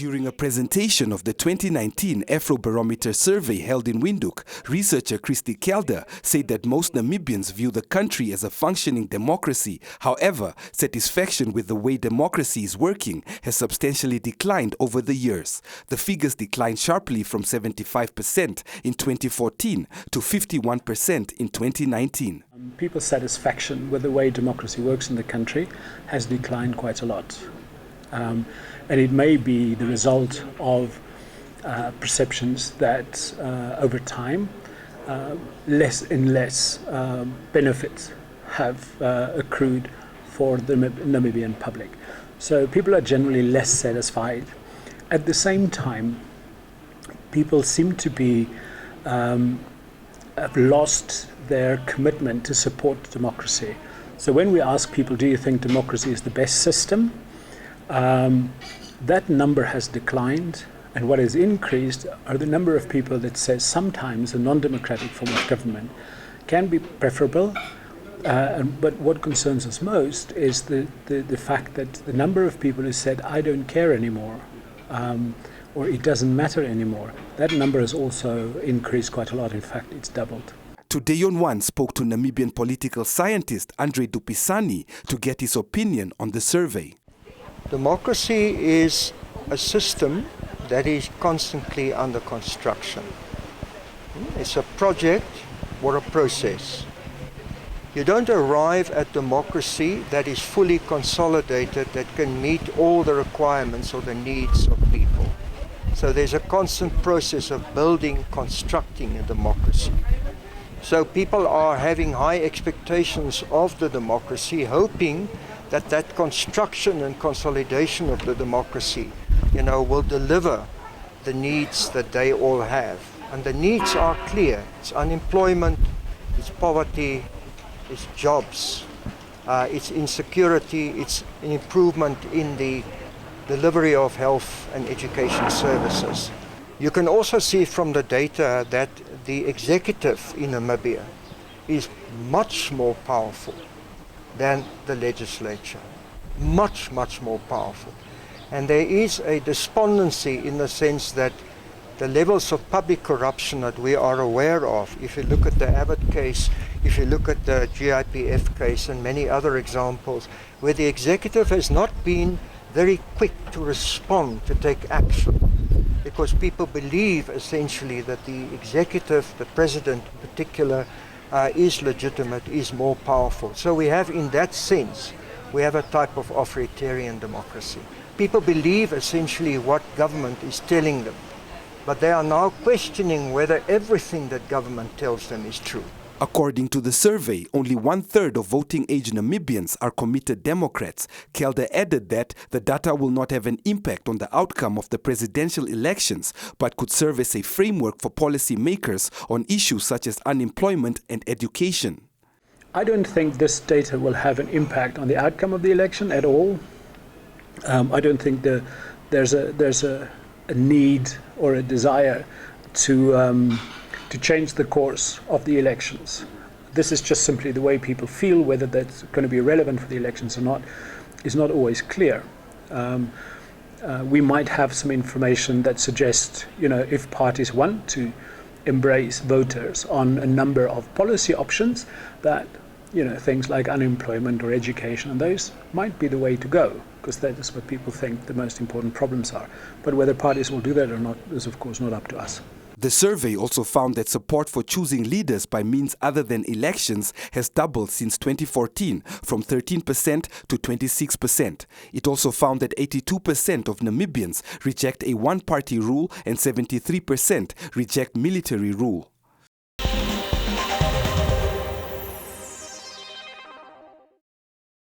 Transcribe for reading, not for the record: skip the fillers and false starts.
During a presentation of the 2019 AfroBarometer survey held in Windhoek, researcher Christy Kelder said that most Namibians view the country as a functioning democracy. However, satisfaction with the way democracy is working has substantially declined over the years. The figures declined sharply from 75% in 2014 to 51% in 2019. People's satisfaction with the way democracy works in the country has declined quite a lot. And it may be the result of perceptions that over time less and less benefits have accrued for the Namibian public. So people are generally less satisfied. At the same time, people seem to be have lost their commitment to support democracy. So when we ask people, do you think democracy is the best system? That number has declined, and what has increased are the number of people that says sometimes a non-democratic form of government can be preferable. But what concerns us most is the fact that the number of people who said, I don't care anymore, or it doesn't matter anymore, that number has also increased quite a lot. In fact, it's doubled. Today on One spoke to Namibian political scientist Andre Dupisani to get his opinion on the survey. Democracy is a system that is constantly under construction. It's a project or a process. You don't arrive at democracy that is fully consolidated, that can meet all the requirements or the needs of people. So there's a constant process of building, constructing a democracy. So people are having high expectations of the democracy, hoping that construction and consolidation of the democracy, will deliver the needs that they all have. And the needs are clear. It's unemployment, it's poverty, it's jobs, it's insecurity, it's an improvement in the delivery of health and education services. You can also see from the data that the executive in Namibia is much more powerful than the legislature. Much, much more powerful. And there is a despondency in the sense that the levels of public corruption that we are aware of, if you look at the Abbott case, if you look at the GIPF case and many other examples, where the executive has not been very quick to respond, to take action, because people believe essentially that the executive, the president in particular, is legitimate, is more powerful. So we have, in that sense, we have a type of authoritarian democracy. People believe essentially what government is telling them, but they are now questioning whether everything that government tells them is true. According to the survey, only 1/3 of voting-age Namibians are committed Democrats. Kelder added that the data will not have an impact on the outcome of the presidential elections, but could serve as a framework for policy makers on issues such as unemployment and education. I don't think this data will have an impact on the outcome of the election at all. I don't think there's a need or a desire to change the course of the elections. This is just simply the way people feel. Whether that's going to be relevant for the elections or not is not always clear. We might have some information that suggests, if parties want to embrace voters on a number of policy options, that things like unemployment or education, and those might be the way to go, because that is what people think the most important problems are. But whether parties will do that or not is, of course, not up to us. The survey also found that support for choosing leaders by means other than elections has doubled since 2014, from 13% to 26%. It also found that 82% of Namibians reject a one-party rule and 73% reject military rule.